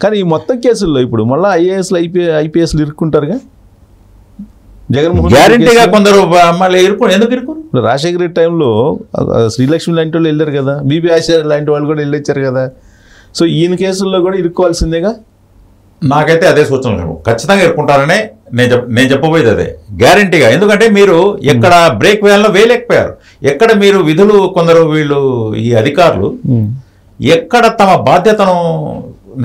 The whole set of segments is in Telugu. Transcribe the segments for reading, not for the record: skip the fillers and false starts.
కానీ ఈ మొత్తం కేసుల్లో ఇప్పుడు మళ్ళీ ఐఏఎస్లు ఐపీఎస్లు ఇరుక్కుంటారుగా జగన్మోహన్ గ్యారంటీగా కొందరు మళ్ళీ ఎందుకు ఇరుకోరు? ఇప్పుడు రాజశేఖర రెడ్డి టైంలో శ్రీలక్ష్మి లాంటి వాళ్ళు వెళ్ళారు కదా, బీపీ ఆచార్య లాంటి వాళ్ళు కూడా వెళ్ళొచ్చారు కదా. సో ఈయన కేసుల్లో కూడా ఇరుక్కోవాల్సిందేగా. నాకైతే అదే సూచన లేవు, ఖచ్చితంగా ఇరుక్కుంటారనే నేను చెప్పబోయేది అదే గ్యారంటీగా. ఎందుకంటే మీరు ఎక్కడ బ్రేక్ వేయాలో వేయలేకపోయారు, ఎక్కడ మీరు విధులు కొందరు వీళ్ళు ఈ అధికారులు ఎక్కడ తమ బాధ్యతను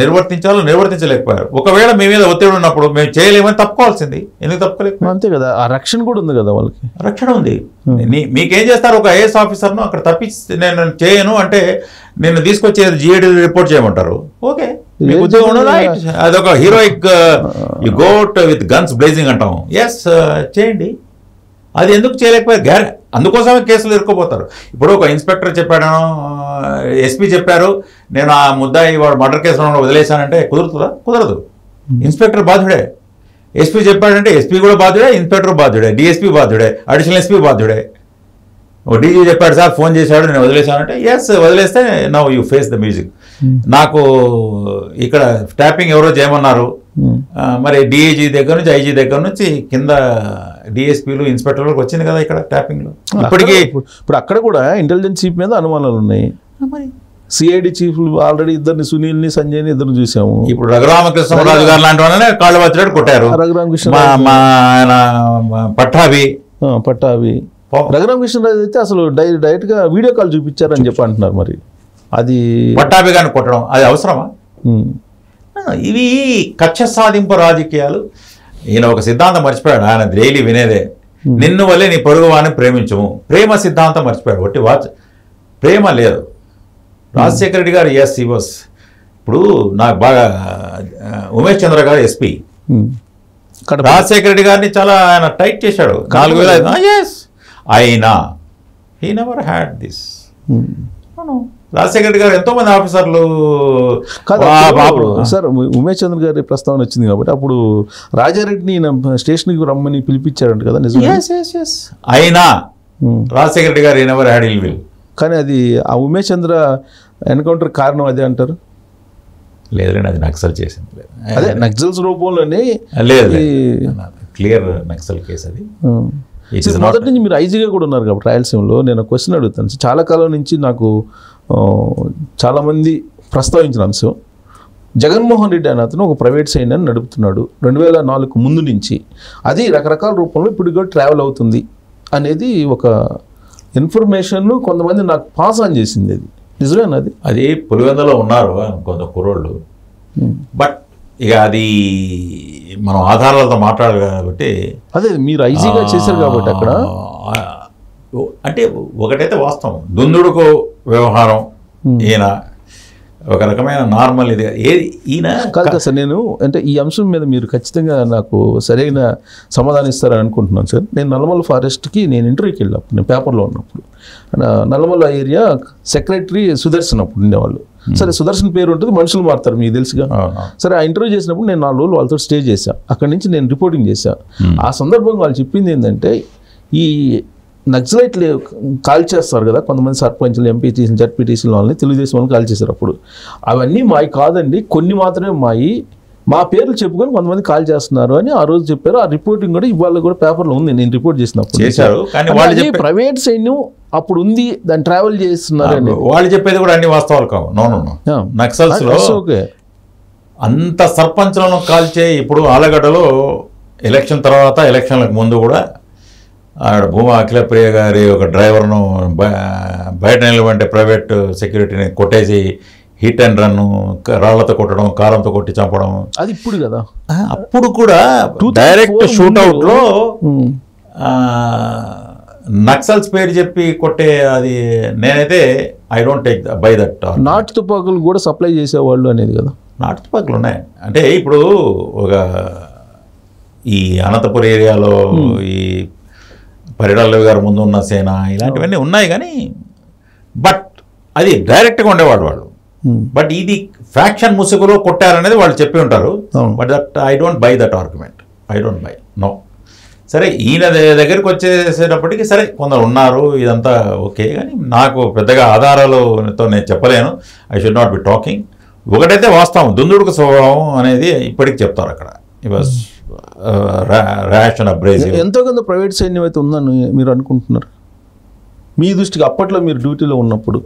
నిర్వర్తించాలో నిర్వర్తించలేకపోయారు. ఒకవేళ మీ మీద ఒత్తిడి ఉన్నప్పుడు మేము చేయలేమని తప్పుకోవాల్సింది, ఎందుకు తప్పుకోలేకపోయారు? అంతే కదా, ఆ రక్షణ కూడా ఉంది కదా వాళ్ళకి. రక్షణ ఉంది. మీకేం చేస్తారు, ఒక ఐఏఎస్ ఆఫీసర్ను అక్కడ తప్పించి నేను చేయను అంటే నేను తీసుకొచ్చి జిఏడి రిపోర్ట్ చేయమంటారు. ఓకే, మీకు ఉద్యోగం ఉండదు, అదొక heroic you got with guns blazing అంటాం. ఎస్, చేయండి. అది ఎందుకు చేయలేకపోయారు? అందుకోసమే కేసులు ఇరుక్కుపోతారు. ఇప్పుడు ఒక ఇన్స్పెక్టర్ చెప్పాడు, ఎస్పీ చెప్పారు, నేను ఆ ముద్దాయి వాడు మర్డర్ కేసులో వదిలేశానంటే కుదురుతుందా? కుదరదు. ఇన్స్పెక్టర్ బాధ్యుడే. ఎస్పీ చెప్పాడంటే ఎస్పీ కూడా బాధ్యుడే, ఇన్స్పెక్టర్ బాధ్యుడే, డిఎస్పీ బాధ్యుడే, అడిషనల్ ఎస్పీ బాధ్యుడే. ఓ డీజీ చెప్పాడు, సార్ ఫోన్ చేశాడు నేను వదిలేశానంటే ఎస్, వదిలేస్తే now you face the music. నాకు ఇక్కడ ట్యాపింగ్ ఎవరో చేయమన్నారు, మరి డిఐజీ దగ్గర నుంచి ఐజీ దగ్గర నుంచి కింద డిఎస్పీలు ఇన్స్పెక్టర్లకు వచ్చింది కదా ఇక్కడ ట్యాపింగ్లో. ఇప్పటికీ ఇప్పుడు అక్కడ కూడా ఇంటెలిజెన్స్ చీఫ్ మీద అనుమానాలు ఉన్నాయి. సిఐడి చీఫ్ ఆల్రెడీ ఇద్దరిని, సునీల్ని సంజయ్ని ఇద్దరు చూసాము. ఇప్పుడు రఘురామకృష్ణరాజు గారు లాంటి వాళ్ళనే కాళ్ళు వచ్చినట్టు కొట్టారు. పట్టాభి రఘురామకృష్ణరాజు అయితే అసలు డైరెక్ట్ గా వీడియో కాల్ చూపించారని చెప్పి అంటున్నారు. మరి అది పట్టాభి గారిని కొట్టడం అది అవసరమా? ఇవి కక్ష సాధింపు రాజకీయాలు. ఈయన ఒక సిద్ధాంతం మర్చిపోయాడు, ఆయన డైలీ వినేదే, నిన్ను వల్లే నీ పొరుగు వాడిని ప్రేమించము. ప్రేమ సిద్ధాంతం మర్చిపోయాడు. ఒకటి ప్రేమ లేదు. రాజశేఖర రెడ్డి గారు ఎస్ హీ వాస్. ఇప్పుడు నాకు బాగా ఉమేష్ చంద్ర గారు ఎస్పీ, రాజశేఖర రెడ్డి గారిని చాలా ఆయన టైట్ చేశాడు. 4000 ఎస్ అయినా he never had this. Rajasekhara Reddy గారు ఎంతో మంది ఆఫీసర్లు సార్, ఉమేష్ చంద్ర గారి ప్రస్తావన వచ్చింది కాబట్టి అప్పుడు రాజారెడ్డిని స్టేషన్కి రమ్మని పిలిపించారంట కదా, నిజమే? అయినా రాజశేఖర రెడ్డి గారు నెవర్ హ్యాడ్ ఇల్ విల్. కానీ అది ఆ ఉమేష్ చంద్ర ఎన్కౌంటర్ కారణం అదే అంటారు. లేదండి, అది నక్సల్ చేసింది. అదే నక్సల్స్ రూపంలోనే లేదు, క్లియర్ నక్సల్ కేసు అది. మొదటి నుంచి మీరు ఐజీగా కూడా ఉన్నారు కాబట్టి రాయలసీమలో నేను క్వశ్చన్ అడుగుతాను. చాలా కాలం నుంచి నాకు చాలామంది ప్రస్తావించిన అంశం, జగన్మోహన్ రెడ్డి అనే అతను ఒక ప్రైవేట్ సైన్యాన్ని నడుపుతున్నాడు 2004 ముందు నుంచి, అది రకరకాల రూపంలో ఇప్పుడు కూడా ట్రావెల్ అవుతుంది అనేది ఒక ఇన్ఫర్మేషన్ కొంతమంది నాకు పాస్ ఆన్ చేసింది. అది నిజమేనా? అది పులివెందులో ఉన్నారు కొంత కుర్రోళ్ళు, బట్ ఇక అది మనం ఆధారాలతో మాట్లాడాలి కాబట్టి. అదే మీరు ఐజీగా చేశారు కాబట్టి అక్కడ అంటే ఒకటైతే వాస్తవం, దుందుడుకు వ్యవహారం ఈయన ఒక రకమైన నార్మల్ ఇది ఈయన కాదు కదా సార్. నేను అంటే ఈ అంశం మీద మీరు ఖచ్చితంగా నాకు సరైన సమాధానం ఇస్తారని అనుకుంటున్నాను సార్. నేను నల్లమల్ల ఫారెస్ట్కి నేను ఇంటర్వ్యూకి వెళ్ళినప్పుడు, నేను పేపర్లో ఉన్నప్పుడు, నల్లమల్ల ఏరియా సెక్రటరీ సుదర్శన్ అప్పుడు ఉండేవాళ్ళు. సరే, సుదర్శన్ పేరు ఉంటుంది, మనుషులు మారుతారు, మీకు తెలుసుగా. సరే, ఆ ఇంటర్వ్యూ చేసినప్పుడు నేను 4 రోజులు వాళ్ళతో స్టే చేశాను. అక్కడి నుంచి నేను రిపోర్టింగ్ చేశాను. ఆ సందర్భంగా వాళ్ళు చెప్పింది ఏంటంటే, ఈ నక్సలైట్లు కాల్ చేస్తారు కదా కొంతమంది సర్పంచ్లు, ఎంపీటీసీలు, జడ్పీటీసీలు వాళ్ళని, తెలుగుదేశం వాళ్ళని కాల్ చేశారు. అప్పుడు అవన్నీ మాయి కాదండి, కొన్ని మాత్రమే మాయి, మా పేర్లు చెప్పుకొని కొంతమంది కాల్ చేస్తున్నారు అని ఆ రోజు చెప్పారు. ఆ రిపోర్టింగ్ కూడా ఇవాళ కూడా పేపర్లో ఉంది, నేను రిపోర్ట్ చేసినప్పుడు. ప్రైవేట్ సైన్యం అప్పుడు ఉంది, దాన్ని ట్రావెల్ చేస్తున్నారు అని వాళ్ళు చెప్పేది కూడా అన్ని వాస్తవాలు కావు. నక్సల్స్ లో అంత సర్పంచ్లను కాల్చే, ఇప్పుడు ఆలగడ్డలో ఎలక్షన్ తర్వాత ఎలక్షన్లకు ముందు కూడా ఆడ భూమా అఖిలప్రియ గారి ఒక డ్రైవర్ను బయట నిలబడే ప్రైవేట్ సెక్యూరిటీని కొట్టేసి హిట్ అండ్ రన్, రాళ్లతో కొట్టడం, కారంతో కొట్టి చంపడం. అది ఇప్పుడు కదా, అప్పుడు కూడా డైరెక్ట్ షూట్అవుట్లో నక్సల్స్ పేరు చెప్పి కొట్టే, అది నేనైతే I don't take by that. నాటు తుపాకులు కూడా సప్లై చేసేవాళ్ళు అనేది కదా. నాటు తుపాకులు ఉన్నాయి అంటే ఇప్పుడు ఒక ఈ అనంతపురం ఏరియాలో ఈ పరిడాల గారు ముందు ఉన్న సేన ఇలాంటివన్నీ ఉన్నాయి కానీ, బట్ అది డైరెక్ట్గా ఉండేవాడు వాళ్ళు. బట్ ఇది ఫ్యాక్షన్ ముసుగులో కొట్టారనేది వాళ్ళు చెప్పి ఉంటారు. But that I don't buy that argument, I don't buy, no. సరే, ఈయన దగ్గరికి వచ్చేసేటప్పటికి సరే కొందరు ఉన్నారు, ఇదంతా ఓకే, కానీ నాకు పెద్దగా ఆధారాలతో నేను చెప్పలేను. I should not be talking. ఒకటైతే వాస్తవం, దుందుడుకు స్వభావం అనేది ఇప్పటికి చెప్తారు అక్కడ. Rash and abrasive. ఎంతో కొంత ప్రైవేట్ సైన్యం అయితే ఉందని మీరు అనుకుంటున్నారు మీ దృష్టికి? అప్పట్లో మీరు డ్యూటీలో ఉన్నప్పుడు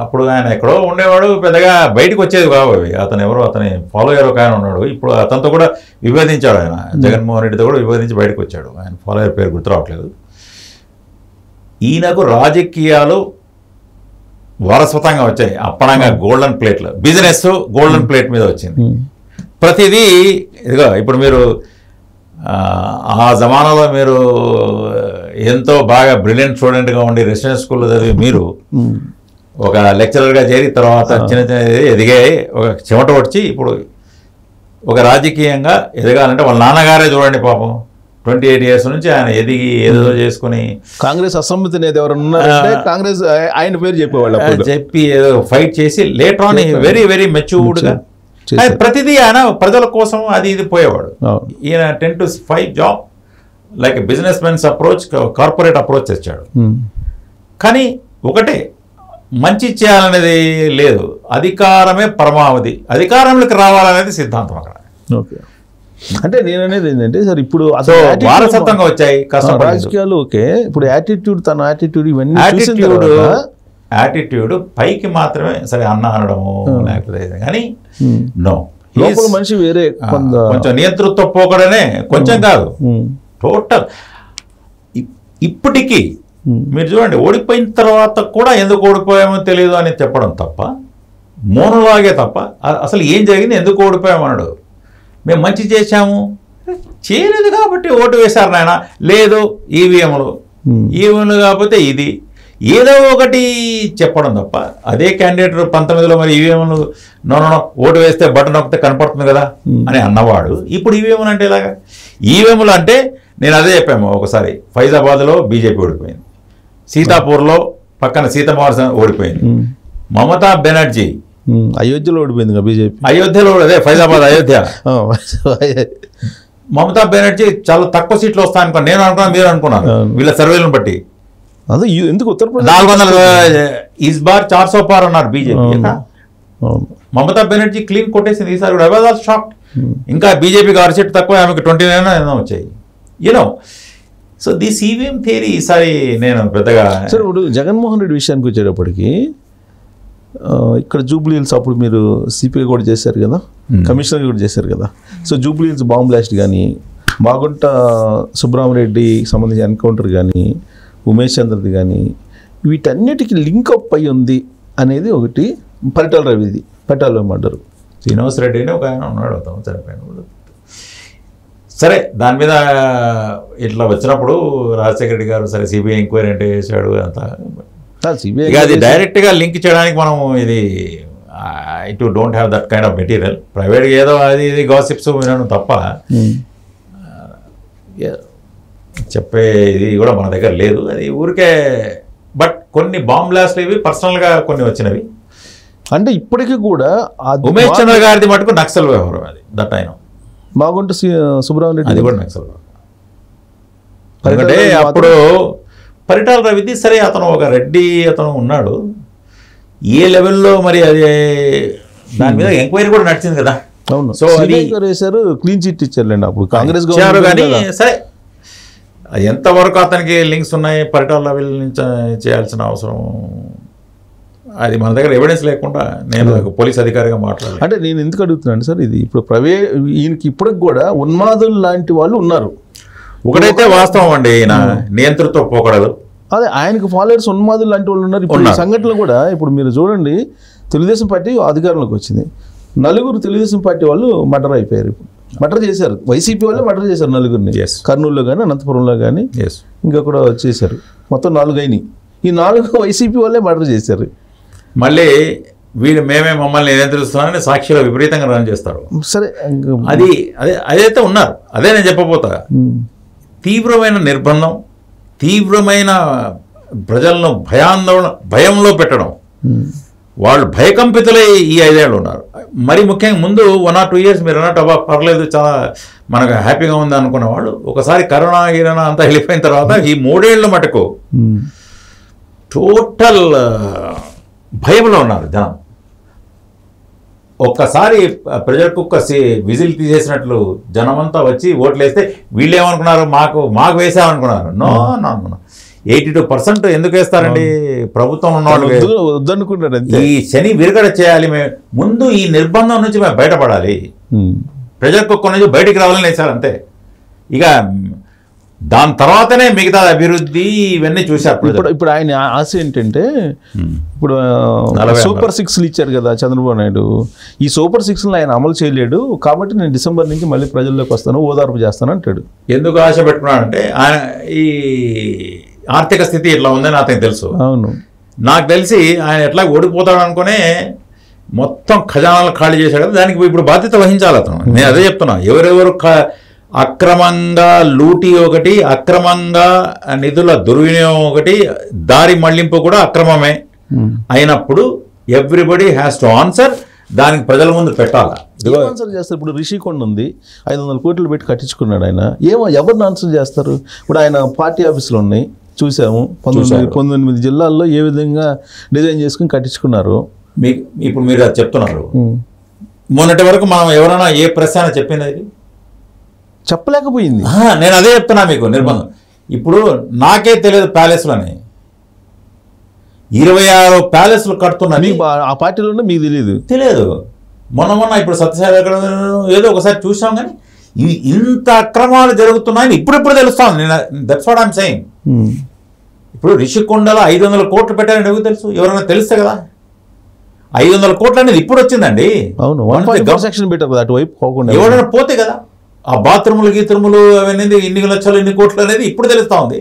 అప్పుడు ఆయన ఎక్కడో ఉండేవాడు, పెద్దగా బయటకు వచ్చేది కావు అవి. అతని ఫాలోయర్ ఒక ఆయన ఉన్నాడు, ఇప్పుడు అతనితో కూడా విభేదించాడు ఆయన, జగన్మోహన్ రెడ్డితో కూడా విభేదించి బయటకు వచ్చాడు. ఆయన ఫాలోయర్ పేరు గుర్తు రావట్లేదు. ఈయనకు రాజకీయాలు వారసత్వంగా వచ్చాయి, అప్పనంగా గోల్డెన్ ప్లేట్లు. బిజినెస్ గోల్డెన్ ప్లేట్ మీద వచ్చింది ప్రతిదీ. ఇదిగో ఇప్పుడు మీరు ఆ జమానాలో మీరు ఎంతో బాగా బ్రిలియంట్ స్టూడెంట్గా ఉండి రెసిడెన్షియల్ స్కూల్లో చదివి మీరు ఒక లెక్చరర్గా చేరి తర్వాత చిన్న చిన్న ఎదిగాయి, ఒక చెమట వచ్చి ఇప్పుడు ఒక రాజకీయంగా ఎదగాలంటే వాళ్ళ నాన్నగారే చూడండి పాపం 28 years నుంచి ఆయన ఎదిగి ఏదో చేసుకుని కాంగ్రెస్ అసమ్మతి అనేది ఎవరైనా ఉన్నారంటే కాంగ్రెస్ ఆయన పేరు చెప్పేవాళ్ళు, చెప్పి ఏదో ఫైట్ చేసి లేటర్ ఆన్ వెరీ వెరీ మెచ్యూర్డ్గా ప్రతిదీ ఆయన ప్రజల కోసం అది ఇది పోయేవాడు. ఈయన 10 to 5 job like business mens approach, corporate approach తెచ్చాడు. కానీ ఒకటే, మంచి చేయాలనేది లేదు, అధికారమే పరమావధి, అధికారంలోకి రావాలనేది సిద్ధాంతం అక్కడ. ఓకే, అంటే నేను అనేది ఏంటంటే సార్ ఇప్పుడు వారసత్వంగా వచ్చాయి రాజకీయాలు. ఓకే, ఇప్పుడు యాటిట్యూడ్, తన యాటిట్యూడ్ ఇవన్నీ యాటిట్యూడ్ పైకి మాత్రమే సరే అన్న అనడము లేకపోతే కానీ నో, లోపల మనిషి వేరే కొంచెం నియంతృత్వ పోకడనే, కొంచెం కాదు టోటల్. ఇప్పటికీ మీరు చూడండి, ఓడిపోయిన తర్వాత కూడా ఎందుకు ఓడిపోయామో తెలియదు అని చెప్పడం తప్ప, మౌనలాగే తప్ప అసలు ఏం జరిగింది, ఎందుకు ఓడిపోయామన్నాడు. మేము మంచి చేశాము, చేయలేదు కాబట్టి ఓటు వేశారు నాయన, లేదు ఈవీఎంలు కాకపోతే ఇది ఏదో ఒకటి చెప్పడం తప్ప, అదే క్యాండిడేట్ 19లో మరి ఈవీఎంలు నో ఓటు వేస్తే బటన్ నొక్కితే కనపడుతుంది కదా అని అన్నవాడు ఇప్పుడు ఈవీఎంలు అంటే ఇలాగా. ఈవీఎంలు అంటే నేను అదే చెప్పాము ఒకసారి, ఫైజాబాద్లో బీజేపీ ఓడిపోయింది, సీతాపూర్లో పక్కన సీతమహార్ ఓడిపోయింది, మమతా బెనర్జీ అయోధ్యలో ఓడిపోయింది బీజేపీ, అయోధ్యలో అదే ఫైజాబాద్ అయోధ్య. మమతా బెనర్జీ చాలా తక్కువ సీట్లు వస్తాయనుకున్నాను, నేను అనుకున్నాను, మీరు అనుకున్నాను వీళ్ళ సర్వేలను బట్టి. అదే ఎందుకు ఉత్తరప్రదేశ్ 400 ఇస్ బార్ 400 పార్ అన్నారు బీజేపీ. మమతా బెనర్జీ క్లీన్ కొట్టేసింది ఈసారి కూడా. I was all shocked. ఇంకా బీజేపీకి 6 సీట్లు తక్కువ, ఆమెకు 29 వచ్చాయి. You know, so this EVM theory ఈసారి నేను పెద్దగా. సార్ ఇప్పుడు జగన్మోహన్ రెడ్డి విషయానికి వచ్చేటప్పటికి ఇక్కడ జూబ్లీ హిల్స్ అప్పుడు మీరు సిపిఐ కూడా చేశారు కదా, కమిషనర్ కూడా చేశారు కదా. So Jubilee hills bomb blast కానీ, మాగుంట సుబ్రహ్మరెడ్డి సంబంధించిన ఎన్కౌంటర్ కానీ, ఉమేష్ చంద్రది కానీ, వీటన్నిటికీ లింకప్ అయి ఉంది అనేది ఒకటి. పరిటాల రవిది, పరిటాల మర్డర్, శ్రీనివాస్ రెడ్డి అని ఒక ఆయన ఉన్నాడు, అతను చనిపోయిన. సరే దాని మీద ఇట్లా వచ్చినప్పుడు రాజశేఖర రెడ్డి గారు సరే సిబిఐ ఎంక్వైరీ అంటే చేశాడు అంతా. అది డైరెక్ట్గా లింక్ చేయడానికి మనం ఇది I to don't have that kind of material. ప్రైవేట్గా ఏదో అది ఇది గాసిప్స్ వినడం తప్ప చెప్పే ఇది కూడా మన దగ్గర లేదు. అది ఊరికే. బట్ కొన్ని బాంబ్ బ్లాస్ట్లు ఇవి పర్సనల్గా కొన్ని వచ్చినవి. అంటే ఇప్పటికీ కూడా ఉమేష్ చంద్ర గారిది మటుకు నక్సల్ వ్యవహారం, అది దట్ అయినా మాగుంట సుబ్రహ్మరెడ్డి అది కూడా నక్సల్ వ్యవహారం. ఎందుకంటే అప్పుడు పరిటాల రవిది సరే అతను ఒక రెడ్డి అతను ఉన్నాడు, ఏ లెవెల్లో మరి అది దాని మీద ఎంక్వైరీ కూడా నడిచింది కదా. అవును, సో అది వేశారు, క్లీన్ చిట్ ఇచ్చారులేండి అప్పుడు కాంగ్రెస్ ఇచ్చారు. కానీ సరే ఎంతవరకు అతనికి లింక్స్ ఉన్నాయి పరిటాల రవి నుంచి చేయాల్సిన అవసరం, అది మన దగ్గర ఎవిడెన్స్ లేకుండా నేను పోలీస్ అధికారిగా మాట్లాడాలి. అంటే నేను ఎందుకు అడుగుతున్నాను సార్, ఇది ఇప్పుడు ఈయనకి ఇప్పటికి కూడా ఉన్మాదులు లాంటి వాళ్ళు ఉన్నారు. ఒకటైతే వాస్తవం అండి, ఈయన నియంతృత్వ పోకడలు, అదే ఆయనకు ఫాలోవర్స్ ఉన్మాదులు లాంటి వాళ్ళు ఉన్నారు. ఇప్పుడు సంఘటనలు కూడా ఇప్పుడు మీరు చూడండి, తెలుగుదేశం పార్టీ అధికారంలోకి వచ్చింది, 4 తెలుగుదేశం పార్టీ వాళ్ళు మర్డర్ అయిపోయారు. ఇప్పుడు మర్డర్ చేశారు, వైసీపీ వాళ్ళే మర్డర్ చేశారు 4ని. కర్నూలులో కానీ అనంతపురంలో కానీ ఇంకా కూడా చేశారు. మొత్తం 4 అయినాయి. ఈ 4 వైసీపీ వాళ్ళే మర్డర్ చేశారు. మళ్ళీ వీళ్ళు మమ్మల్ని నియంత్రిస్తున్నారని సాక్షిలో విపరీతంగా రన్ చేస్తారు. సరే అది అదైతే ఉన్నారు, అదే నేను చెప్పబోతా. తీవ్రమైన నిర్బంధం, తీవ్రమైన ప్రజలను భయంలో పెట్టడం, వాళ్ళు భయకంపితులై ఈ 5 ఏళ్ళు ఉన్నారు. మరి ముఖ్యంగా ముందు 1 or 2 years మీరు అన్నట్టు అబ్బా పర్లేదు చాలా మనకు హ్యాపీగా ఉంది అనుకున్న వాళ్ళు ఒకసారి కరోనా అంతా వెళ్ళిపోయిన తర్వాత ఈ 3 ఏళ్ళ మటుకు టోటల్ భయంలో ఉన్నారు జనం. ఒక్కసారి ప్రజలకు విజిల్ తీసేసినట్లు జనమంతా వచ్చి ఓట్లు వేస్తే వీళ్ళు ఏమనుకున్నారు, మాకు వేసామనుకున్నారు. నో 82% ఎందుకు వేస్తారండి ప్రభుత్వం ఉన్న వాళ్ళు? వద్దనుకుంటారు. ఈ శని విరగడ చేయాలి, మేము ముందు ఈ నిర్బంధం నుంచి మేము బయటపడాలి, ప్రజలకు నుంచి బయటికి రావాలని వేశారు అంతే. ఇక దాని తర్వాతనే మిగతా అభివృద్ధి ఇవన్నీ చూశారు. ఇప్పుడు ఆయన ఆశ ఏంటంటే, ఇప్పుడు సూపర్ 6లు ఇచ్చారు కదా చంద్రబాబు నాయుడు, ఈ సూపర్ 6లు ఆయన అమలు చేయలేడు కాబట్టి నేను డిసెంబర్ నుంచి మళ్ళీ ప్రజల్లోకి వస్తాను, ఓదార్పు చేస్తాను అంటాడు. ఎందుకు ఆశ పెట్టుకున్నాడంటే ఆయన ఈ ఆర్థిక స్థితి ఇట్లా ఉందని అతనికి తెలుసు. అవును, నాకు తెలిసి ఆయన ఎట్లా ఓడిపోతాడు అనుకునే మొత్తం ఖజానాలు ఖాళీ చేశాడు కదా, దానికి ఇప్పుడు బాధ్యత వహించాలి అతను. నేను అదే చెప్తున్నా, ఎవరెవరు అక్రమంగా లూటీ ఒకటి, అక్రమంగా నిధుల దుర్వినియోగం ఒకటి, దారి మళ్లింపు కూడా అక్రమమే అయినప్పుడు ఎవ్రీబడి హ్యాస్ టు ఆన్సర్. దానికి ప్రజల ముందు పెట్టాలా ఆన్సర్ చేస్తారు. ఇప్పుడు రిషికొండ ఉంది, 500 కోట్లు పెట్టి కట్టించుకున్నాడు ఆయన, ఎవరిని ఆన్సర్ చేస్తారు? ఇప్పుడు ఆయన పార్టీ ఆఫీసులు ఉన్నాయి చూసాము, 19 జిల్లాల్లో ఏ విధంగా డిజైన్ చేసుకుని కట్టించుకున్నారు. ఇప్పుడు మీరు అది చెప్తున్నారు, మొన్నటి వరకు మనం ఎవరైనా ఏ ప్రశ్న చెప్పింది అది చెప్పలేకపోయింది. నేను అదే చెప్తున్నా మీకు నిర్బంధం. ఇప్పుడు నాకే తెలియదు ప్యాలెస్లని 26 ప్యాలెస్లు కడుతున్నది ఆ పార్టీలో మీకు తెలియదు. మొన్న ఇప్పుడు సత్యసాయి ఎక్కడ ఏదో ఒకసారి చూసాం, కానీ ఇంత అక్రమాలు జరుగుతున్నాయని ఇప్పుడిప్పుడు తెలుస్తాను. నేను దట్స్ వాట్ ఐఎమ్ సెయింగ్. ఇప్పుడు రిషికొండలో 500 కోట్లు పెట్టారని ఎవరికి తెలుసు? ఎవరైనా తెలిస్తే కదా. 500 కోట్లు అనేది ఇప్పుడు వచ్చిందండి. అవును, సెక్షన్ పెట్టారు కదా అటువైపు పోకుండా, ఎవరైనా పోతే కదా. ఆ బాత్రూములు గీత్రములు అవన్నీ ఇన్ని లక్షలు ఇన్ని కోట్లు అనేది ఇప్పుడు తెలుస్తూ ఉంది.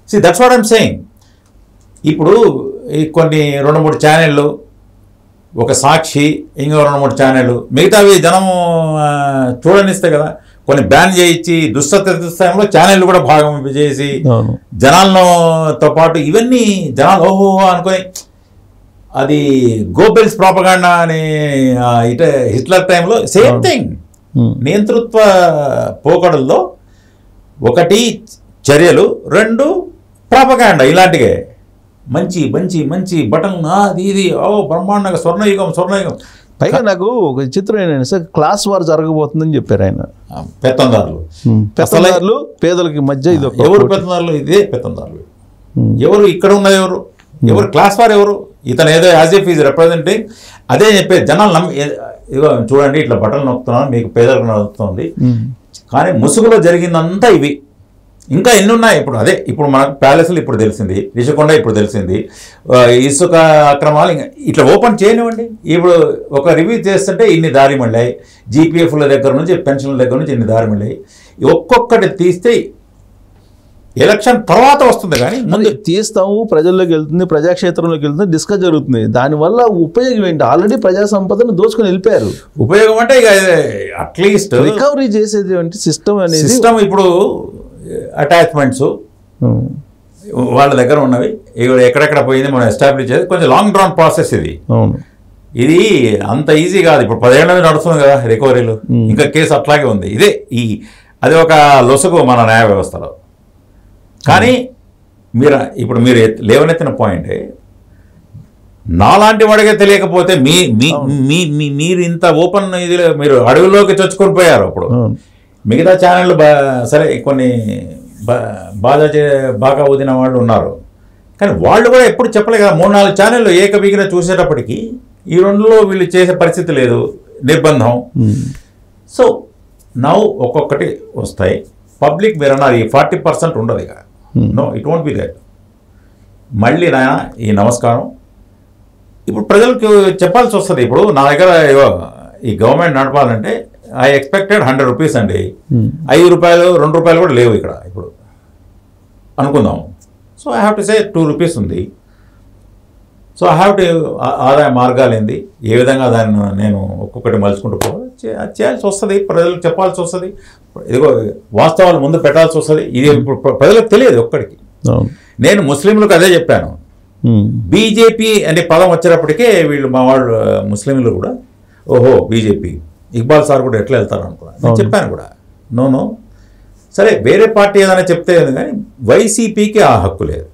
See that's what I'm saying. ఇప్పుడు కొన్ని 2-3 ఛానళ్ళు, ఒక సాక్షి, ఇంకో 2-3 ఛానళ్ళు, మిగతావి జనం చూడనిస్తే కదా. కొన్ని బ్యాన్ చేయించి దుస్థితిలో ఛానళ్ళు కూడా భాగం చేసి జనాలతో పాటు ఇవన్నీ జనాలు ఓహో అనుకొని, అది గోబెల్స్ ప్రాపగాండా అని హిట్లర్ టైంలో సేమ్ థింగ్. నియంతృత్వ పోకడల్లో ఒకటి చర్యలు, 2 ప్రాపగాండా. ఇలాంటివే మంచి మంచి మంచి బటన్ ఇది బ్రహ్మాండంగా స్వర్ణయుగం. పైగా నాకు ఒక చిత్రం ఏంటంటే సార్, క్లాస్ వార్ జరగబోతుందని చెప్పారు ఆయన. పెత్తందారులు పేదలకి మధ్య ఇది ఎవరు పెత్తందారులు? ఇదే పెత్తందారులు. ఎవరు ఇక్కడ ఉన్నది? ఎవరు క్లాస్ వార్? ఎవరు? ఇతను ఏదో యాజ్ ఇఫ్ ఈజ్ రిప్రజెంటింగ్. అదే చెప్పేది జనాలు ఇదిగో చూడండి ఇట్లా బట్టలు నొక్కుతున్నాను, మీకు పేదలకు నడుస్తుంది, కానీ ముసుగులో జరిగిందంతా ఇవి. ఇంకా ఎన్ని ఉన్నాయి? ఇప్పుడు మనకు ప్యాలెస్లు ఇప్పుడు తెలిసింది, రిషికొండ ఇప్పుడు తెలిసింది, ఇసుక అక్రమాలు ఇంకా ఇట్లా ఓపెన్ చేయనివ్వండి. ఇప్పుడు ఒక రివ్యూ చేస్తుంటే ఇన్ని దారి మళ్ళాయి, జీపీఎఫ్ల దగ్గర నుంచి పెన్షన్ల దగ్గర నుంచి ఇన్ని దారి మళ్ళాయి. ఒక్కొక్కటి తీస్తే ఎలక్షన్ తర్వాత వస్తుంది, కానీ ముందు తీస్తాము, ప్రజల్లోకి వెళ్తుంది, ప్రజాక్షేత్రంలోకి వెళ్తుంది, డిస్కస్ జరుగుతుంది. దానివల్ల ఉపయోగం ఏంటి? ఆల్రెడీ ప్రజా సంపదను దోచుకొని వెళ్ళిపోయారు. ఉపయోగం అంటే ఇక అట్లీస్ట్ రికవరీ చేసేది అంటే సిస్టమ్ అనేది. సిస్టమ్ ఇప్పుడు అటాచ్మెంట్స్ వాళ్ళ దగ్గర ఉన్నవి, ఎక్కడెక్కడ పోయింది మనం ఎస్టాబ్లిష్ చేసి కొంచెం లాంగ్ డ్రాన్ ప్రాసెస్ ఇది. ఇది అంత ఈజీ కాదు. ఇప్పుడు 10 ఏళ్ళ నుంచి నడుస్తుంది కదా రికవరీలు, ఇంకా కేసు అట్లాగే ఉంది. అది ఒక లొసుగు మన న్యాయ వ్యవస్థలో. కానీ ఇప్పుడు మీరు లేవనెత్తిన పాయింటే, నాలాంటి వాడిగా తెలియకపోతే మీరు ఇంత ఓపెన్ ఇది మీరు అడవిలోకి చొచ్చుకొని పోయారు. అప్పుడు మిగతా ఛానళ్ళు సరే కొన్ని బాగా ఊదిన వాళ్ళు ఉన్నారు, కానీ వాళ్ళు కూడా ఎప్పుడు చెప్పలే కదా. 3-4 ఛానళ్ళు ఏకబీగిన చూసేటప్పటికి ఈ 2లో వీళ్ళు చేసే పరిస్థితి లేదు, నిర్బంధం. సో నౌ ఒక్కొక్కటి వస్తాయి. పబ్లిక్ మీరు అన్నారు ఈ 40% ఉండదు. ఇక no, it won't be there. మళ్ళీ నాయన ఈ నమస్కారం ఇప్పుడు ప్రజలకు చెప్పాల్సి వస్తుంది. ఇప్పుడు నా దగ్గర ఈ గవర్నమెంట్ నడపాలంటే ఐ ఎక్స్పెక్టెడ్ 100 రూపీస్ అండి. 5 రూపాయలు 2 రూపాయలు కూడా లేవు ఇక్కడ ఇప్పుడు అనుకుందాం. So I have to say 2 rupees ఉంది. సో ఐ హ్యావ్ టు ఆదాయ మార్గాలు ఏంది, ఏ విధంగా దాన్ని నేను ఒక్కొక్కటి మలుచుకుంటూ చేయాల్సి వస్తుంది, ప్రజలకు చెప్పాల్సి వస్తుంది, ఇదిగో వాస్తవాలు ముందు పెట్టాల్సి వస్తుంది. ఇది ఇప్పుడు ప్రజలకు తెలియదు ఒక్కడికి. నేను ముస్లింలకు అదే చెప్పాను. బీజేపీ అనే పదం వచ్చేటప్పటికే వీళ్ళు మా వాళ్ళు ముస్లింలు కూడా ఓహో బీజేపీ, ఇక్బాల్ సార్ కూడా ఎట్లా వెళ్తారు అనుకున్నాను. నేను చెప్పాను కూడా నో సరే వేరే పార్టీ ఏదైనా చెప్తే కానీ వైసీపీకి ఆ హక్కు లేదు.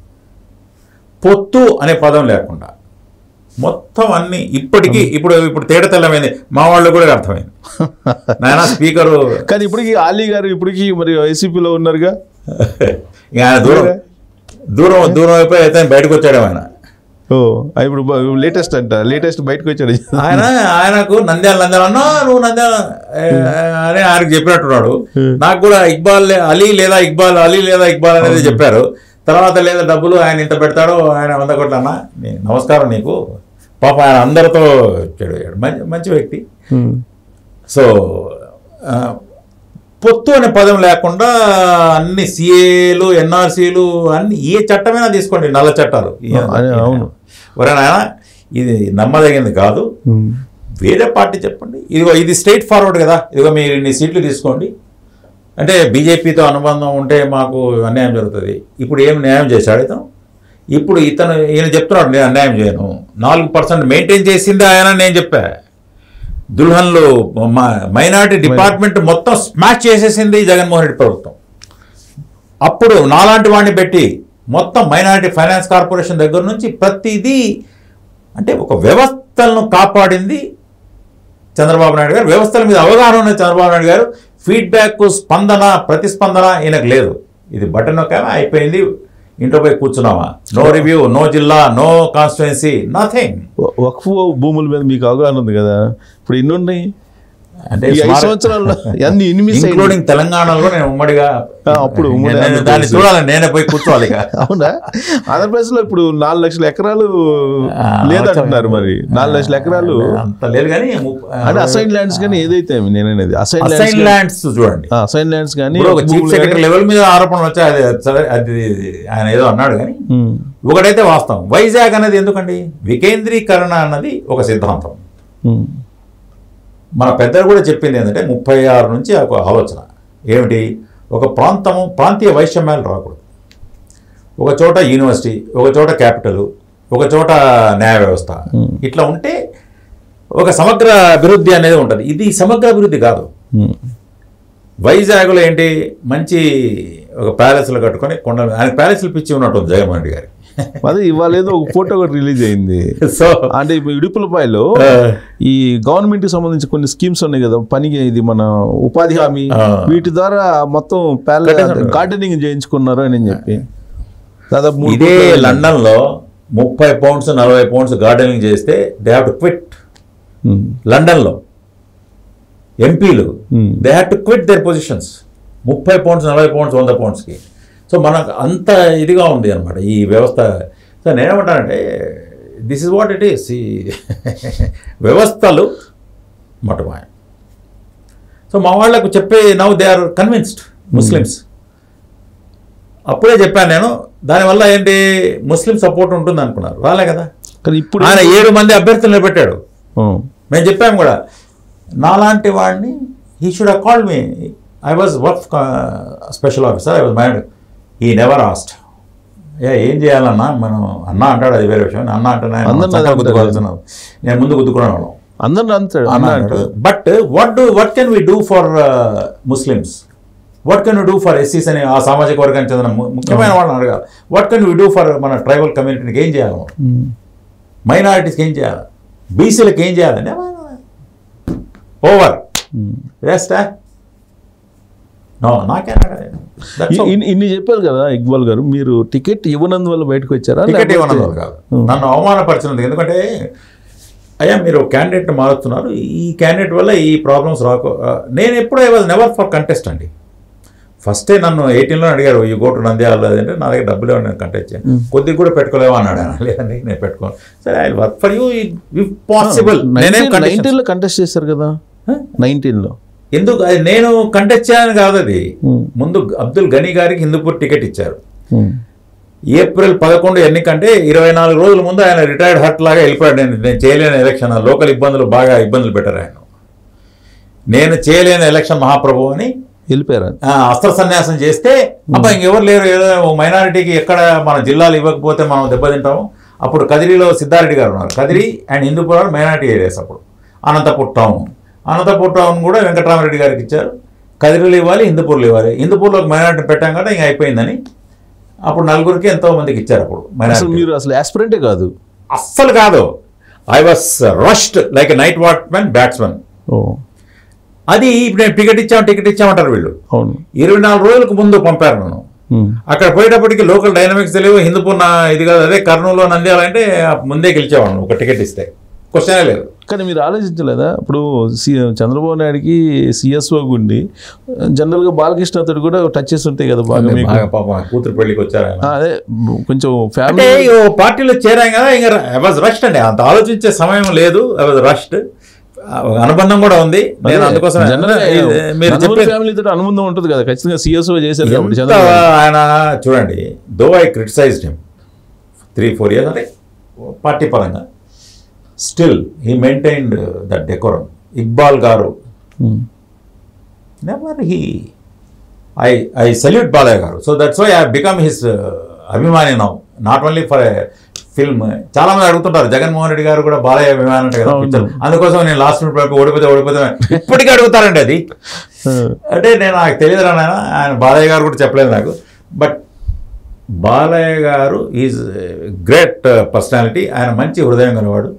పొత్తు అనే పదం లేకుండా మొత్తం అన్ని ఇప్పటికీ ఇప్పుడు తేడా తెల్లమైంది, మా వాళ్ళు కూడా అర్థమైంది. నాయన స్పీకరు కానీ ఇప్పటికి ఆలీ గారు ఇప్పటికీ మరి వైసీపీలో ఉన్నారుగా. ఆయన దూరం అయిపోయి అయితే బయటకు వచ్చాడు ఆయన. ఇప్పుడు లేటెస్ట్ బయటకు వచ్చాడు ఆయనకు నంద్యాల అన్నా నువ్వు నంద్యాల అని ఆయనకు చెప్పినట్టున్నాడు. నాకు కూడా అలీ లేదా ఇక్బాల్ అనేది చెప్పారు. తర్వాత లేదా డబ్బులు ఆయన ఇంత పెడతాడో ఆయన 100 కోట్ల అన్న నమస్కారం నీకు. పాప ఆయన అందరితో వచ్చాడు, మంచి వ్యక్తి. సో పొత్తు అనే పదం లేకుండా అన్ని సిఏలు ఎన్ఆర్సీలు అన్ని ఏ చట్టమైనా తీసుకోండి, నల్ల చట్టాలు. అవును, ఎవరైనా ఇది నమ్మదగింది కాదు. వేరే పార్టీ చెప్పండి, ఇది స్ట్రైట్ ఫార్వర్డ్ కదా, ఇదిగో మీరు ఇన్ని సీట్లు తీసుకోండి అంటే బీజేపీతో అనుబంధం ఉంటే మాకు అన్యాయం జరుగుతుంది. ఇప్పుడు ఏం న్యాయం చేశాడు ఇతను? ఇప్పుడు ఈయన చెప్తున్నాడు నేను అన్యాయం చేయను, 4% మెయింటైన్ చేసింది ఆయన. నేను చెప్పా దుల్హన్లు మైనారిటీ డిపార్ట్మెంట్ మొత్తం స్మాష్ చేసేసింది జగన్మోహన్ రెడ్డి ప్రభుత్వం. అప్పుడు నాలాంటి వాడిని పెట్టి మొత్తం మైనారిటీ ఫైనాన్స్ కార్పొరేషన్ దగ్గర నుంచి ప్రతిదీ అంటే ఒక వ్యవస్థలను కాపాడింది చంద్రబాబు నాయుడు గారు. వ్యవస్థల మీద అవగాహన ఉన్న చంద్రబాబు నాయుడు గారు. ఫీడ్బ్యాక్, స్పందన, ప్రతిస్పందన ఈయనకు లేదు. ఇది బటన్ నొక్కామా అయిపోయింది, ఇంట్లో పోయి కూర్చున్నామా, నో రివ్యూ, నో జిల్లా, నో కాన్స్టిట్యుయెన్సీ, నథింగ్. వక్ఫ్ భూముల మీద మీకు అవగాహన ఉంది కదా, ఇప్పుడు ఎన్ని ఉన్నాయి అంటే 5 సంవత్సరాల్లో అన్ని ఇంక్లూడింగ్ తెలంగాణలో నేను ఉమ్మడిగా అప్పుడు దాన్ని చూడాలి, నేనే పోయి కూర్చోవాలి. అవునా? ఆంధ్రప్రదేశ్ లో ఇప్పుడు 4 లక్షల ఎకరాలు లేదంటున్నారు. మరి 4 లక్షల ఎకరాలు అంత లేదు కానీ అంటే అసైన్ ల్యాండ్స్ కానీ ఏదైతే నేననేది అసైన్ ల్యాండ్స్ చూడండి, అసైన్ ల్యాండ్స్ కానీ ఒక చీఫ్ సెక్రటరీ లెవెల్ మీద ఆరోపణలు వచ్చాయి. అది ఆయన ఏదో అన్నాడు కానీ ఒకటైతే వాస్తవం, వైజాగ్ అనేది ఎందుకండి వికేంద్రీకరణ అన్నది ఒక సిద్ధాంతం. మన పెద్దలు కూడా చెప్పింది ఏంటంటే 36 నుంచి ఒక ఆలోచన ఏమిటి, ఒక ప్రాంతీయ వైషమ్యాలు రాకూడదు. ఒక చోట యూనివర్సిటీ, ఒక చోట క్యాపిటల్, ఒక చోట న్యాయ వ్యవస్థ, ఇట్లా ఉంటే ఒక సమగ్ర అభివృద్ధి అనేది ఉంటుంది. ఇది సమగ్ర అభివృద్ధి కాదు. వైజాగ్లో ఏంటి మంచి ఒక ప్యాలెస్లు కట్టుకొని ఆయన ప్యాలెస్లు పిచ్చి ఉన్నట్టుంది జగన్మోహన్ రెడ్డి గారి. అదే ఇవాళ ఏదో ఒక ఫోటో ఒకటి రిలీజ్ అయింది. సో అంటే ఇడుపులపాయలో ఈ గవర్నమెంట్ కి సంబంధించి కొన్ని స్కీమ్స్ ఉన్నాయి కదా, పనికి ఇది మన ఉపాధి హామీ, వీటి ద్వారా మొత్తం గార్డెనింగ్ చేయించుకున్నారు అని చెప్పి దాదాపు ఇదే లండన్ లో 30 పౌండ్స్ 40 పౌండ్స్ గార్డెనింగ్ చేస్తే they have to quit. London లో ఎంపీలు they have to quit their positions 30 pounds 40 pounds 100 పౌండ్స్కి. సో మనకు అంత ఇదిగా ఉంది అనమాట ఈ వ్యవస్థ. సో నేనేమంటానంటే this is what it is. ఈ వ్యవస్థలు మటుమాయ. సో మా వాళ్ళకు చెప్పే now they are convinced Muslims. అప్పుడే చెప్పాను నేను, దానివల్ల ఏంటి ముస్లిం సపోర్ట్ ఉంటుంది అనుకున్నారు, రాలే కదా. కానీ ఇప్పుడు ఆయన 7 మంది అభ్యర్థులను పెట్టాడు. మేము చెప్పాము కూడా, నాలాంటి వాడిని he should have called me. I was work special officer, I was mind. ఈ నెవర్ ఆస్క్డ్ ఏం చేయాలన్నా, మనం అన్న అంటాడు, అది వేరే విషయం. అన్న అంటే గుద్దుకోవాల్సిన, నేను ముందు గుద్దుకున్నాను అందరూ. But what can we do for Muslims, what can we do for ఎస్సీస్ అని ఆ సామాజిక వర్గానికి చెందిన ముఖ్యమైన వాళ్ళని అడగాలి. What can we do for మన ట్రైబల్ కమ్యూనిటీకి ఏం చేయాలి, మైనారిటీస్కి ఏం చేయాలి, బీసీలకు ఏం చేయాలండి. ఓవర్ వేస్టా ఇన్ని చెప్పారు కదా ఇక్బాల్ గారు, మీరు టికెట్ ఇవ్వనందువల్ల బయటకు వచ్చారా? టికెట్ ఇవ్వనందువల్ల కాదు, నన్ను అవమానపరిచినందుకు. ఎందుకంటే అయ్యా మీరు క్యాండిడేట్ మారుతున్నారు, ఈ క్యాండిడేట్ వల్ల ఈ ప్రాబ్లమ్స్ రాకు. నేను ఎప్పుడు I was never for contest అండి. ఫస్టే నన్ను 18లో అడిగారు, ఈ గోటు నంద్యాల అంటే నా దగ్గర డబ్బులు నేను కంటెస్ట్ చేయను, కొద్దిగా కూడా పెట్టుకోలేవా అన్నాడు. లేదండి నేను పెట్టుకోను. సరే I work for you if possible. నేనేం 19లో కంటెస్ట్ చేశారు కదా, 19లో. ఎందుకు నేను కంటెస్ట్ చేయాలని కాదు, అది ముందు అబ్దుల్ గనీ గారికి హిందూపూర్ టికెట్ ఇచ్చారు. ఏప్రిల్ 11 ఎన్నికంటే 24 రోజుల ముందు ఆయన రిటైర్డ్ హర్ట్ లాగా వెళ్ళిపోయాడు. నేను చేయలేని ఎలక్షన్, లోకల్ ఇబ్బందులు బాగా ఇబ్బందులు పెట్టారు ఆయన. నేను చేయలేని ఎలక్షన్ మహాప్రభు అని వెళ్ళిపోయారు. అస్త్ర సన్యాసం చేస్తే అబ్బా ఇంకెవరు లేరు, ఏదో మైనారిటీకి ఎక్కడ మన జిల్లాలు ఇవ్వకపోతే మనం దెబ్బతింటాము. అప్పుడు కదిరిలో సిద్ధారెడ్డి గారు ఉన్నారు. Kadiri and Hindupur minority areas. అప్పుడు అనంతపూర్ టౌన్ కూడా వెంకటరామరెడ్డి గారికి ఇచ్చారు. కదిరిలో ఇవ్వాలి, హిందూపూర్లో ఇవ్వాలి. హిందూపూర్లోకి మైనారిటీ పెట్టాం కదా, ఇంకా అయిపోయిందని అప్పుడు 4 ఎంతో మందికి ఇచ్చారు. అప్పుడు మైనారిటీ. మీరు అసలు యాస్పిరెంటే కాదు, అస్సలు కాదు. I was rushed like a night watchman batsman. ఓ అది ఇప్పుడు నేను టికెట్ ఇచ్చామంటారు వీళ్ళు. అవును 24 రోజులకు ముందు పంపారు నన్ను. అక్కడ పోయేటప్పటికి లోకల్ డైనమిక్స్ తెలియవు, హిందూపూర్ ఇది కాదు, అదే కర్నూలులో నంద్యాల అంటే ముందే గెలిచేవాడు ఒక టికెట్ ఇస్తే, క్వశ్చనే లేదు. కానీ మీరు ఆలోచించలేదా ఇప్పుడు చంద్రబాబు నాయుడుకి సిఎస్ఓ గుండి జనరల్గా బాలకృష్ణ అతడు కూడా టచ్ చేసి ఉంటాయి కదా బాగా మీకు. పాపం కూతురు పెళ్లికి వచ్చారు ఆయన. అదే కొంచెం అంటే ఫ్యామిలీ పార్టీలో చేరాం కదా, ఇంకా ఐ వాజ్ రష్డ్ అండి, అంత ఆలోచించే సమయం లేదు. I was rushed. అనుబంధం కూడా ఉంది. నేను అందుకోసం మీరు చెప్పే ఫ్యామిలీతో అనుబంధం ఉంటుంది కదా, ఖచ్చితంగా సిఎస్ఓ చేశారు కాబట్టి ఆయన చూడండి. Though I criticised him 3-4 years అంటే పార్టీ పరంగా, still he maintained that decorum. Iqbal garu never I salute Balayya garu. So that's why I become his అభిమాని now, not only for film. చాలా మంది అడుగుతుంటారు జగన్మోహన్ రెడ్డి గారు కూడా బాలయ్య అభిమాని అంటే కదా, అందుకోసం నేను లాస్ట్ మినిట్ ఓడిపోతే ఇప్పటికీ అడుగుతారండి అది. అంటే నాకు తెలియదు ఆయన బాలయ్య గారు కూడా చెప్పలేదు నాకు. బట్ బాలయ్య గారు ఈజ్ గ్రేట్ పర్సనాలిటీ. ఆయన మంచి హృదయం గలవాడు.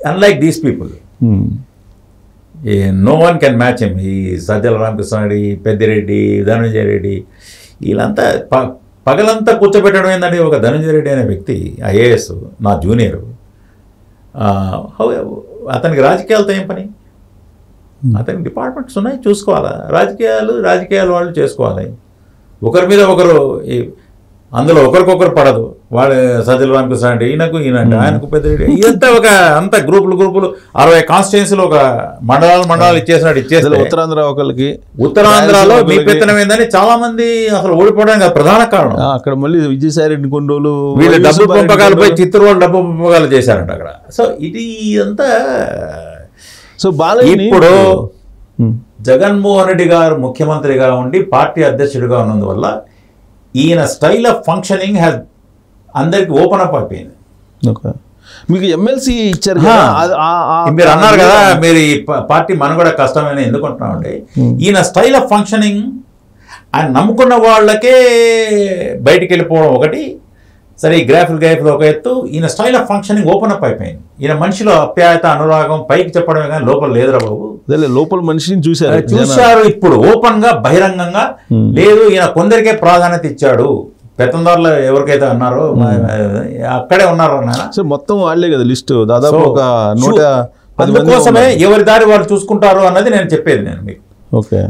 Unlike these people no one can match him. ఈ సజ్జల రామకృష్ణారెడ్డి, పెద్దిరెడ్డి, ధనంజయ రెడ్డి, వీళ్ళంతా పగలంతా కూర్చోబెట్టడం ఏంటంటే, ఒక ధనంజయ రెడ్డి అనే వ్యక్తి ఐఏఎస్ నా జూనియరు, అతనికి రాజకీయాలతో ఏం పని? అతనికి డిపార్ట్మెంట్స్ ఉన్నాయి, చూసుకోవాలా. రాజకీయాల వాళ్ళు చేసుకోవాలి. ఒకరి మీద ఒకరు, అందులో ఒకరికొకరు పడదు. వాళ్ళు సజ్జల రామకృష్ణ అంటే ఈయనంటే ఆయనకు పెద్ద ఇదంతా ఒక అంత గ్రూపులు 60 కాన్స్టిట్యున్సీలు ఒక మండలాలు ఇచ్చేస్తే ఉత్తరాంధ్ర ఒకరికి, ఉత్తరాంధ్రలో మీ పెత్తనం ఏందని చాలా మంది అసలు ఓడిపోవడానికి కారణం అక్కడ మళ్ళీ విజయసాయి రెడ్డి కొండోలు వీళ్ళు డబ్బు పంపకాలపై చిత్తూరు వాళ్ళు డబ్బు పంపకాలు చేశారంట అక్కడ. సో ఇది అంతా. సో ఇప్పుడు జగన్మోహన్ రెడ్డి గారు ముఖ్యమంత్రిగా ఉండి పార్టీ అధ్యక్షుడిగా ఉన్నందువల్ల ఈయన స్టైల్ ఆఫ్ ఫంక్షనింగ్ హ్యాస్ అందరికి ఓపెన్ అప్ అయిపోయింది. మీకు ఎమ్మెల్సీ ఇచ్చారు, మీరు అన్నారు కదా, మీరు ఈ పార్టీ మనుగడ కష్టమైన ఎందుకు అంటున్నామంటే, ఈయన స్టైల్ ఆఫ్ ఫంక్షనింగ్ ఆయన నమ్ముకున్న వాళ్ళకే బయటికి వెళ్ళిపోవడం ఒకటి సరే, ఈ గ్రాఫిల్ ఒక ఎత్తు. ఈయన style of functioning open up అయిపోయింది. ఈయన మనిషిలో అప్యాయత, అనురాగం పైకి చెప్పడమే కానీ లోపల లేదురా బాబు. లోపల మనిషిని చూశారు ఇప్పుడు ఓపెన్ గా బహిరంగంగా. లేదు, ఈయన కొందరికే ప్రాధాన్యత ఇచ్చాడు. పెత్తందారులు ఎవరికైతే అన్నారో అక్కడే ఉన్నారు అన్న మొత్తం వాళ్ళే కదా లిస్టు, దాదాపు ఒక 110 కోసమే ఎవరి దారి వాళ్ళు చూసుకుంటారు అన్నది నేను చెప్పేది నేను మీకు.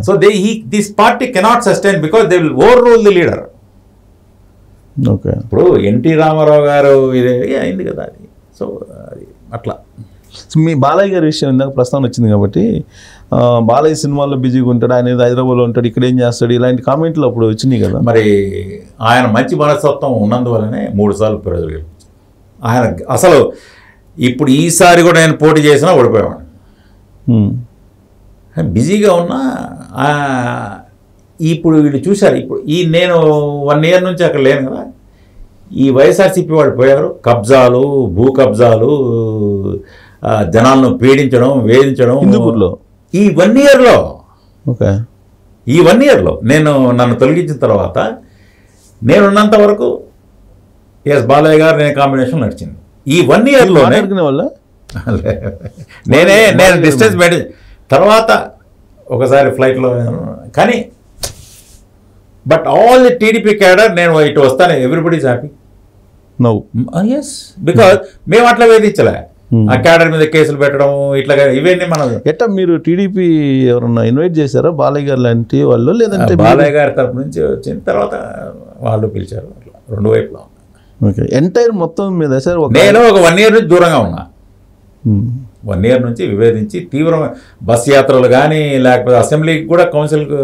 So this party cannot sustain because they will over rule the leader. ఇప్పుడు ఎన్టీ రామారావు గారు ఇదే అయింది కదా అది. సో అట్లా మీ బాలయ్య గారి విషయం ఇందాక ప్రస్తావన వచ్చింది కాబట్టి, బాలయ్య సినిమాల్లో బిజీగా ఉంటాడు, ఆయన హైదరాబాద్లో ఉంటాడు, ఇక్కడ ఏం చేస్తాడు, ఇలాంటి కామెంట్లు అప్పుడు వచ్చినాయి కదా. మరి ఆయన మంచి మనస్తత్వం ఉన్నందువల్లనే 3 సార్లు ప్రజలు గెలిపించారు. ఆయన అసలు ఇప్పుడు ఈసారి కూడా నేను పోటీ చేసినా ఓడిపోయేవాడు. బిజీగా ఉన్నా ఇప్పుడు వీళ్ళు చూశారు. ఇప్పుడు నేను 1 year నుంచి అక్కడ లేను కదా, ఈ వైఎస్ఆర్సీపీ వాళ్ళు పోయారు. కబ్జాలు, భూ కబ్జాలు, జనాలను పీడించడం, వేధించడం హిందూపూర్లో ఈ 1 yearలో. ఈ 1 yearలో నన్ను తొలగించిన తర్వాత నేనున్నంత వరకు బాలయ్య గారు నేను కాంబినేషన్ నడిచింది. ఈ 1 yearలోనే నేను డిస్టెన్స్ మెయింటైన్. తర్వాత ఒకసారి ఫ్లైట్లో, కానీ but all the TDP cadre నేను ఇటు వస్తాను, everybody is happy. Yes, because మేము అట్లా వేధించలే. ఆ క్యాడర్ మీద కేసులు పెట్టడం ఇట్లా ఇవన్నీ మనం ఎట్లా. మీరు టీడీపీ ఎవరన్నా ఇన్వైట్ చేశారా బాలయ్య గారు లాంటి వాళ్ళు? లేదంటే బాలయ్య గారి తరపు నుంచి వచ్చిన తర్వాత వాళ్ళు పిలిచారు, అట్లా 2 వైపులా. ఎంటైర్ మొత్తం మీద సార్ నేను ఒక 1 year నుంచి దూరంగా ఉన్నా. 1 year నుంచి విభేదించి తీవ్రమైన బస్ యాత్రలు కానీ, లేకపోతే అసెంబ్లీకి కూడా కౌన్సిల్కి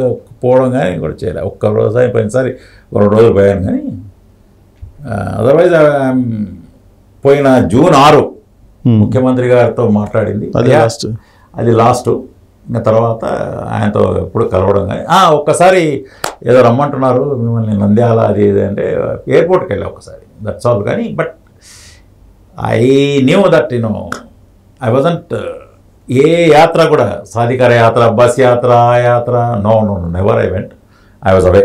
పోవడం కానీ కూడా చేయలే. ఒక్కరోజు పోయినసారి 2 రోజులు పోయాను. కానీ అదర్వైజ్ పోయిన June 6 ముఖ్యమంత్రి గారితో మాట్లాడింది, అది లాస్ట్. ఇంకా తర్వాత ఆయనతో ఎప్పుడు కలవడం కానీ, ఒక్కసారి ఏదో రమ్మంటున్నారు మిమ్మల్ని నంద్యాల అది ఇది అంటే ఎయిర్పోర్ట్కి వెళ్ళా ఒకసారి, దట్స్ ఆల్. కానీ but I knew that I wasn't a యాత్ర కూడా, సాధికార యాత్ర, బస్ యాత్ర, ఆ యాత్ర, no never I went. I was away.